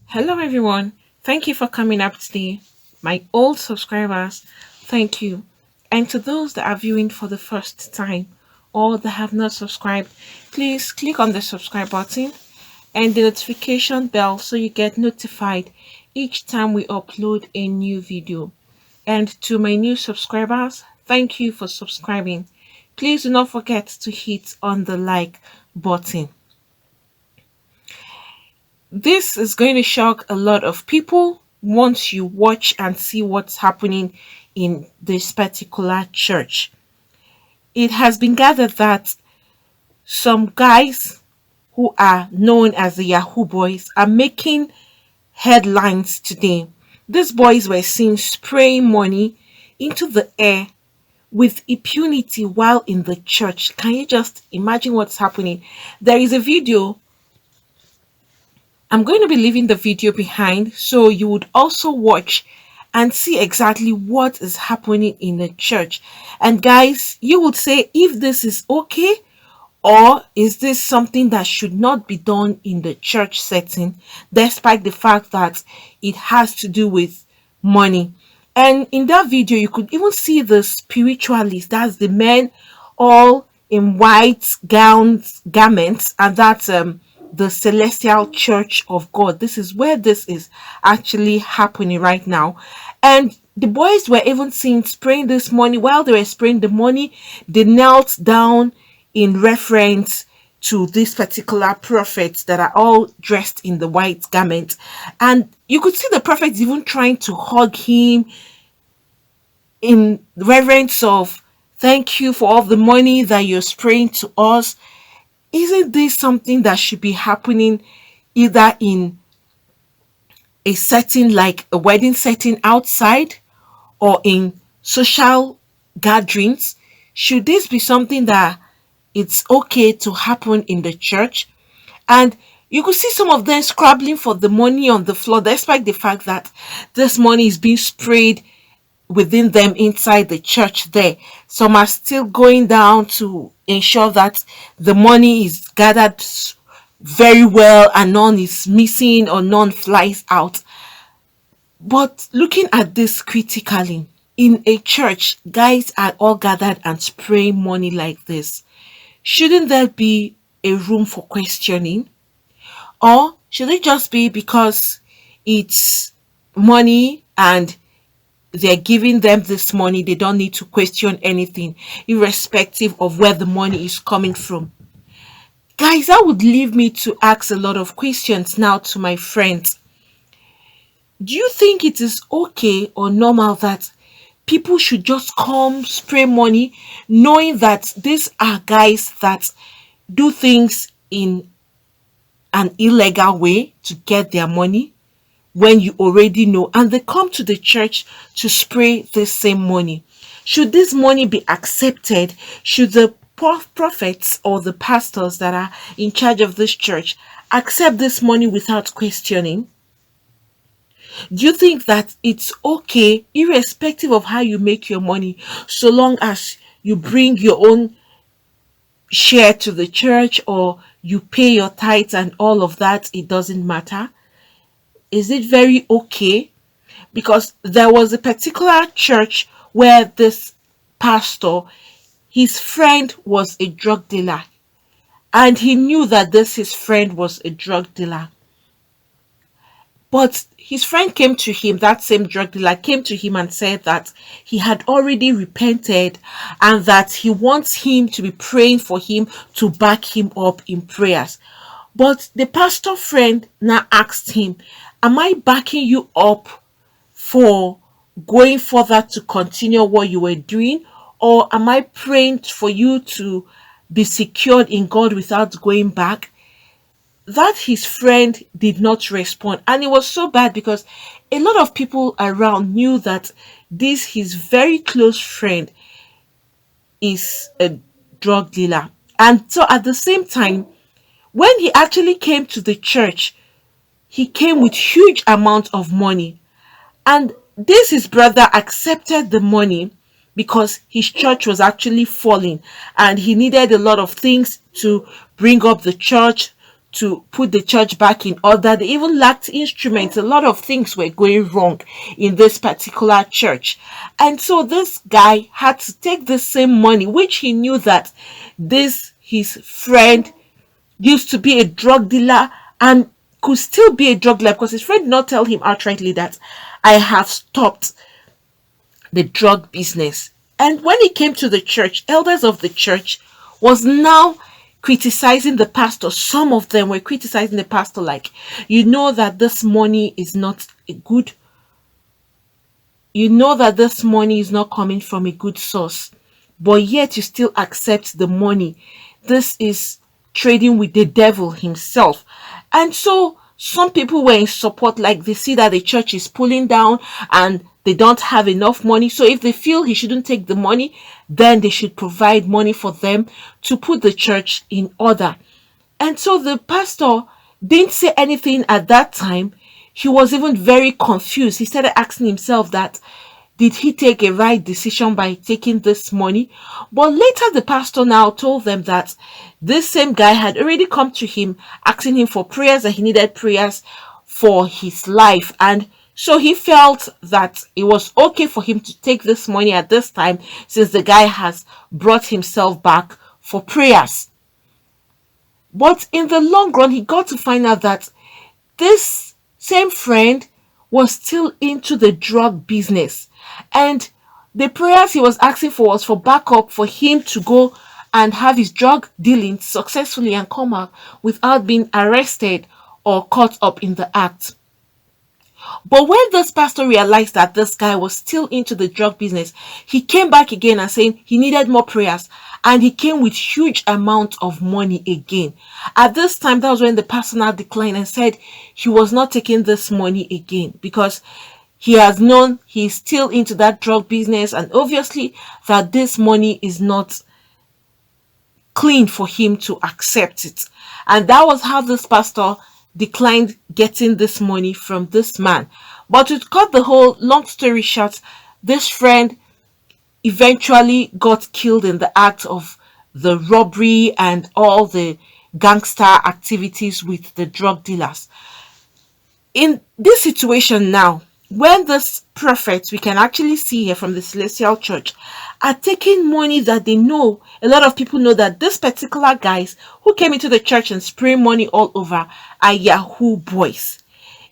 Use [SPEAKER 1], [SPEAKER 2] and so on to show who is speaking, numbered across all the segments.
[SPEAKER 1] Hello, everyone. Thank you for coming up today. My old subscribers, thank you. And to those that are viewing for the first time or that have not subscribed, please click on the subscribe button and the notification bell so you get notified each time we upload a new video. And to my new subscribers, thank you for subscribing. Please do not forget to hit on the like button. This is going to shock a lot of people once you watch and see what's happening in this particular church. It has been gathered that some guys who are known as the Yahoo boys are making headlines today. These boys were seen spraying money into the air with impunity while in the church. Can you just imagine what's happening? There is a video. I'm going to be leaving the video behind so you would also watch and see exactly what is happening in the church. And guys, you would say if this is okay or is this something that should not be done in the church setting, despite the fact that it has to do with money. And in that video, you could even see the spiritualists, that's the men all in white gowns, garments, and that's the celestial church of God. This is where this is actually happening right now. And the boys were even seen spraying this money. While they were spraying the money, they knelt down in reference to these particular prophets that are all dressed in the white garment. And you could see the prophets even trying to hug him in reverence of thank you for all the money that you're spraying to us. Isn't this something that should be happening either in a setting like a wedding setting outside or in social gatherings? Should this be something that it's okay to happen in the church? And you could see some of them scrabbling for the money on the floor, despite the fact that this money is being sprayed within them inside the church there. Some are still going down to ensure that the money is gathered very well and none is missing or none flies out. But looking at this critically, in a church, guys are all gathered and spraying money like this. Shouldn't there be a room for questioning? Or should it just be because it's money and they're giving them this money, they don't need to question anything, irrespective of where the money is coming from? Guys, that would leave me to ask a lot of questions now to my friends. Do you think it is okay or normal that people should just come spray money, knowing that these are guys that do things in an illegal way to get their money, when you already know, and they come to the church to spray the same money? Should this money be accepted? Should the prophets or the pastors that are in charge of this church accept this money without questioning? Do you think that it's okay, irrespective of how you make your money, so long as you bring your own share to the church or you pay your tithes and all of that, it doesn't matter? Is it very okay? Because there was a particular church where this pastor, his friend was a drug dealer, and he knew that this his friend was a drug dealer. But his friend came to him, that same drug dealer came to him and said that he had already repented and that he wants him to be praying for him to back him up in prayers. But the pastor friend now asked him, am I backing you up for going further to continue what you were doing? Or am I praying for you to be secured in God without going back? That his friend did not respond. And it was so bad because a lot of people around knew that this his very close friend is a drug dealer. And so at the same time, when he actually came to the church, he came with huge amount of money. And this his brother accepted the money because his church was actually falling and he needed a lot of things to bring up the church, to put the church back in order. They even lacked instruments. A lot of things were going wrong in this particular church. And so this guy had to take the same money, which he knew that this his friend used to be a drug dealer and could still be a drug dealer, because his friend did not tell him outrightly that I have stopped the drug business. And when he came to the church, elders of the church was now criticizing the pastor. Some of them were criticizing the pastor, like, you know that this money is not a good, you know that this money is not coming from a good source, but yet you still accept the money. This is trading with the devil himself. And so some people were in support, like they see that the church is pulling down and they don't have enough money. So if they feel he shouldn't take the money, then they should provide money for them to put the church in order. And so the pastor didn't say anything at that time. He was even very confused. He started asking himself that, did he take a right decision by taking this money? But later the pastor now told them that this same guy had already come to him asking him for prayers, that he needed prayers for his life. And so he felt that it was okay for him to take this money at this time, since the guy has brought himself back for prayers. But in the long run, he got to find out that this same friend was still into the drug business. And the prayers he was asking for was for backup, for him to go and have his drug dealing successfully and come out without being arrested or caught up in the act. But when this pastor realized that this guy was still into the drug business, he came back again and saying he needed more prayers, and he came with huge amount of money again. At this time, that was when the pastor now declined and said he was not taking this money again, because he has known he's still into that drug business, and obviously that this money is not clean for him to accept it. And that was how this pastor declined getting this money from this man. But to cut the whole long story short, this friend eventually got killed in the act of the robbery and all the gangster activities with the drug dealers. In this situation now, when this prophet, we can actually see here from the Celestial Church, are taking money that they know, a lot of people know that this particular guys who came into the church and spray money all over are Yahoo boys.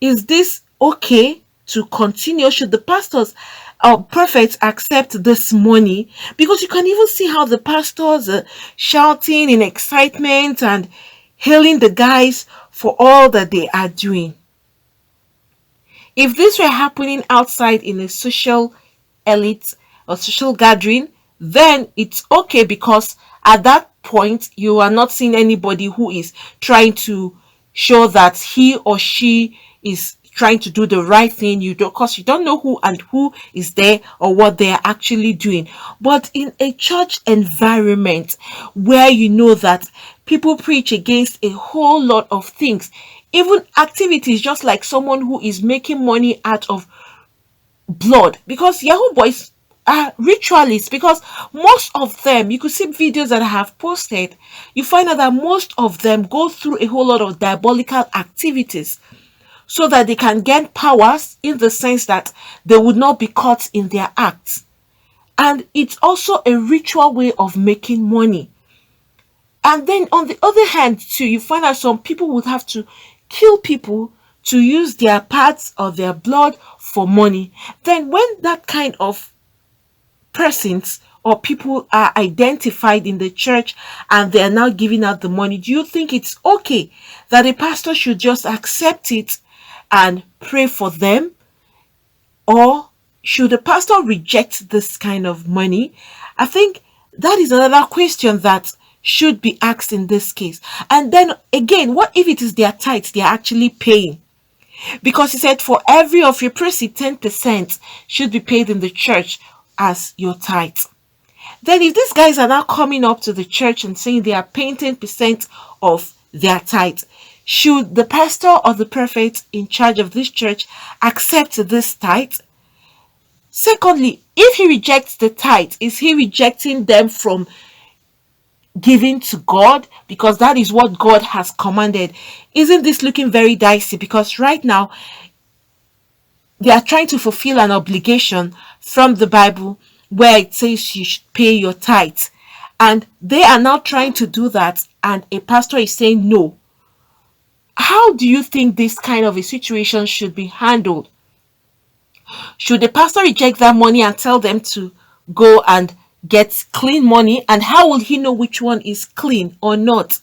[SPEAKER 1] Is this okay to continue? Should the pastors or prophets accept this money? Because you can even see how the pastors are shouting in excitement and hailing the guys for all that they are doing. If this were happening outside in a social elite or social gathering, then it's okay, because at that point you are not seeing anybody who is trying to show that he or she is trying to do the right thing. You don't, because you don't know who and who is there or what they are actually doing. But in a church environment where you know that people preach against a whole lot of things, even activities, just like someone who is making money out of blood, because Yahoo boys are ritualists. Because most of them, you could see videos that I have posted, you find out that most of them go through a whole lot of diabolical activities so that they can gain powers, in the sense that they would not be caught in their acts. And it's also a ritual way of making money. And then on the other hand too, you find out some people would have to kill people to use their parts or their blood for money. Then when that kind of persons or people are identified in the church and they are now giving out the money, do you think it's okay that a pastor should just accept it and pray for them? Or should a pastor reject this kind of money? I think that is another question that should be asked in this case. And then again, what if it is their tithes they are actually paying? Because he said for every of your proceeds, 10% should be paid in the church as your tithes. Then if these guys are now coming up to the church and saying they are paying 10% of their tithes, should the pastor or the prophet in charge of this church accept this tithe? Secondly, if he rejects the tithe, is he rejecting them from giving to God because that is what God has commanded? Isn't this looking very dicey? Because right now they are trying to fulfill an obligation from the Bible where it says you should pay your tithes. And they are now trying to do that, and a pastor is saying no. How do you think this kind of a situation should be handled? Should the pastor reject that money and tell them to go and get clean money? And how will he know which one is clean or not?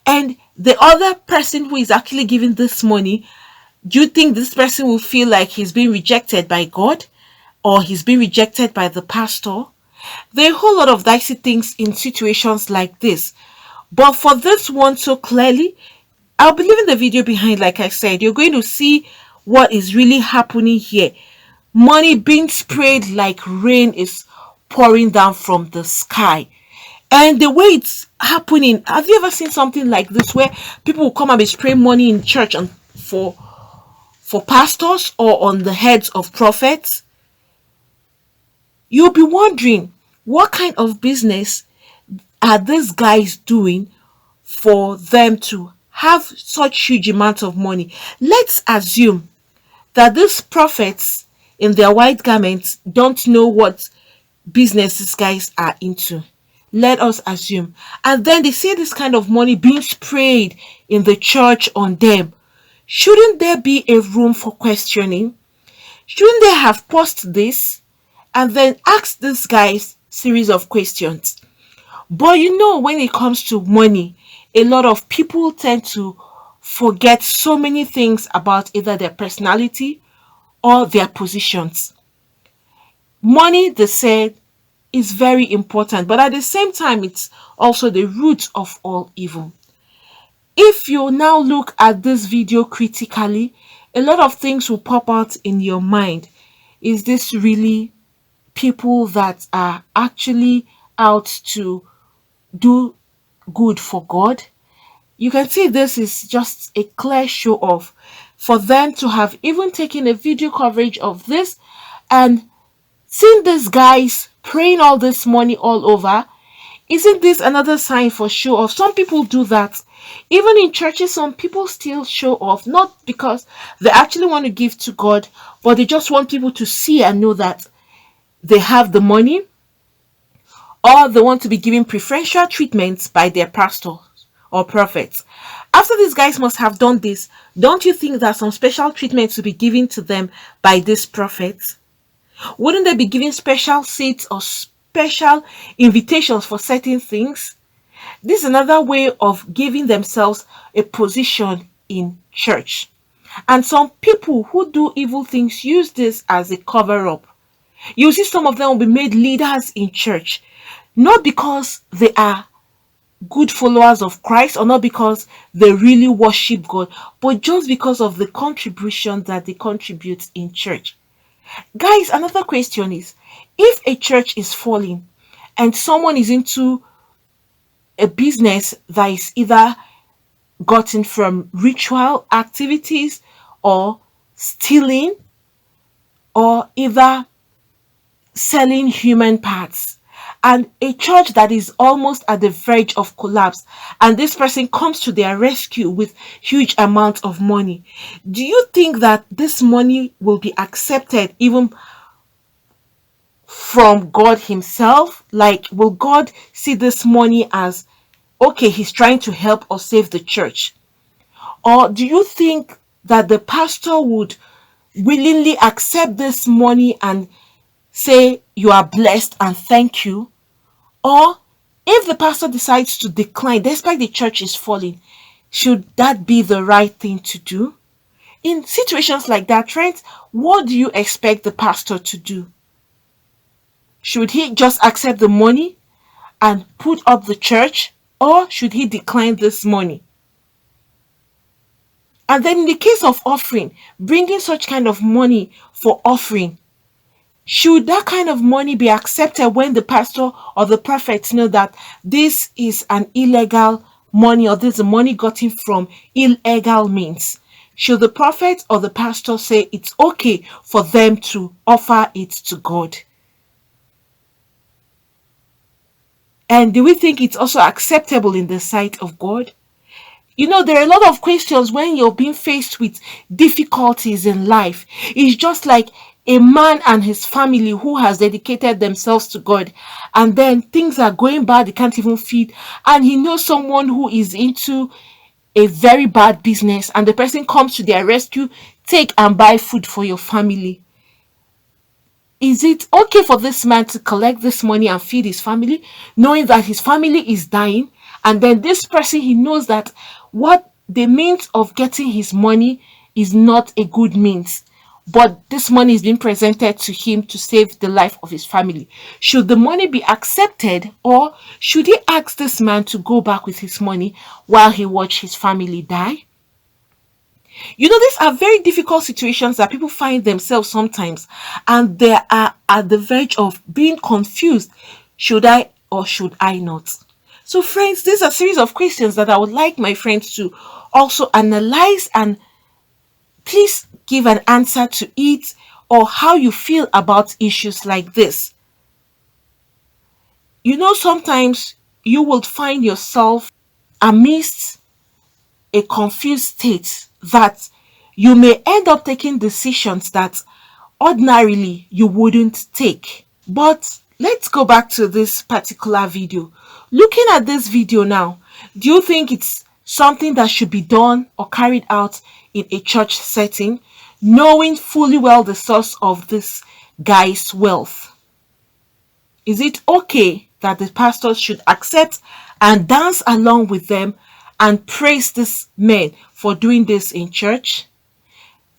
[SPEAKER 1] And the other person who is actually giving this money, do you think this person will feel like he's being rejected by God or he's being rejected by the pastor? There are a whole lot of dicey things in situations like this. But for this one so clearly, I'll be leaving the video behind. Like I said, you're going to see what is really happening here. Money being sprayed like rain is pouring down from the sky. And the way it's happening, have you ever seen something like this where people will come and be spraying money in church and for pastors or on the heads of prophets? You'll be wondering, what kind of business are these guys doing for them to have such huge amounts of money? Let's assume that these prophets in their white garments don't know what business these guys are into. Let us assume. And then they see this kind of money being sprayed in the church on them. Shouldn't there be a room for questioning? Shouldn't they have paused this and then asked these guys series of questions? But when it comes to money, a lot of people tend to forget so many things about either their personality or their positions. Money, they said, is very important, but at the same time, it's also the root of all evil. If you now look at this video critically, a lot of things will pop out in your mind. Is this really people that are actually out to do good for God? You can see this is just a clear show off for them to have even taken a video coverage of this and seen these guys praying all this money all over. Isn't this another sign for show off? Some people do that. Even in churches, some people still show off, not because they actually want to give to God, but they just want people to see and know that they have the money, or they want to be given preferential treatments by their pastors or prophets. After these guys must have done this, don't you think that some special treatments will be given to them by these prophets? Wouldn't they be given special seats or special invitations for certain things? This is another way of giving themselves a position in church. And some people who do evil things use this as a cover up. You see, some of them will be made leaders in church, not because they are good followers of Christ or not because they really worship God, but just because of the contribution that they contribute in church. Guys, another question is, if a church is falling and someone is into a business that is either gotten from ritual activities or stealing or either selling human parts, and a church that is almost at the verge of collapse, and this person comes to their rescue with huge amounts of money, do you think that this money will be accepted even from God himself? Like, will God see this money as, okay, he's trying to help or save the church? Or do you think that the pastor would willingly accept this money and say, you are blessed and thank you? Or if the pastor decides to decline despite the church is falling, should that be the right thing to do? In situations like that, Trent, what do you expect the pastor to do? Should he just accept the money and put up the church, or should he decline this money? And then in the case of offering, bringing such kind of money for offering, should that kind of money be accepted when the pastor or the prophet know that this is an illegal money, or this is money gotten from illegal means? Should the prophet or the pastor say it's okay for them to offer it to God? And do we think it's also acceptable in the sight of God? You know, there are a lot of questions when you're being faced with difficulties in life. It's just like a man and his family who has dedicated themselves to God, and then things are going bad, they can't even feed, and he knows someone who is into a very bad business, and the person comes to their rescue, take and buy food for your family. Is it okay for this man to collect this money and feed his family, knowing that his family is dying? And then this person, he knows that what the means of getting his money is not a good means, but this money is being presented to him to save the life of his family. Should the money be accepted, or should he ask this man to go back with his money while he watch his family die? You know, these are very difficult situations that people find themselves sometimes, and they are at the verge of being confused. Should I or should I not? So, friends, these are a series of questions that I would like my friends to also analyze, and please give an answer to it, or how you feel about issues like this. You know, sometimes you will find yourself amidst a confused state that you may end up taking decisions that ordinarily you wouldn't take. But let's go back to this particular video. Looking at this video now, do you think it's something that should be done or carried out in a church setting, knowing fully well the source of this guy's wealth? Is it okay that the pastors should accept and dance along with them and praise this man for doing this in church?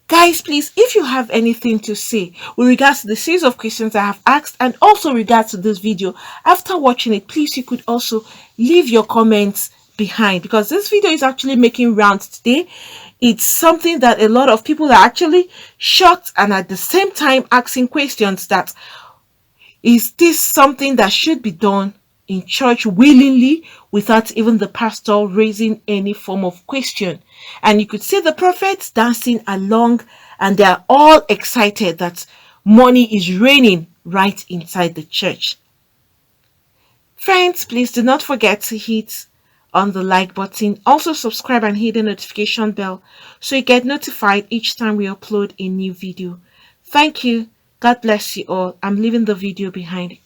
[SPEAKER 1] Guys, please, if you have anything to say with regards to the series of questions I have asked, and also regards to this video, after watching it, please, you could also leave your comments behind, because this video is actually making rounds today. It's something that a lot of people are actually shocked, and at the same time asking questions that, is this something that should be done in church willingly without even the pastor raising any form of question? And you could see the prophets dancing along, and they are all excited that money is raining right inside the church. Friends, please do not forget to hit on the like button. Also subscribe and hit the notification bell so you get notified each time we upload a new video. Thank you. God bless you all. I'm leaving the video behind.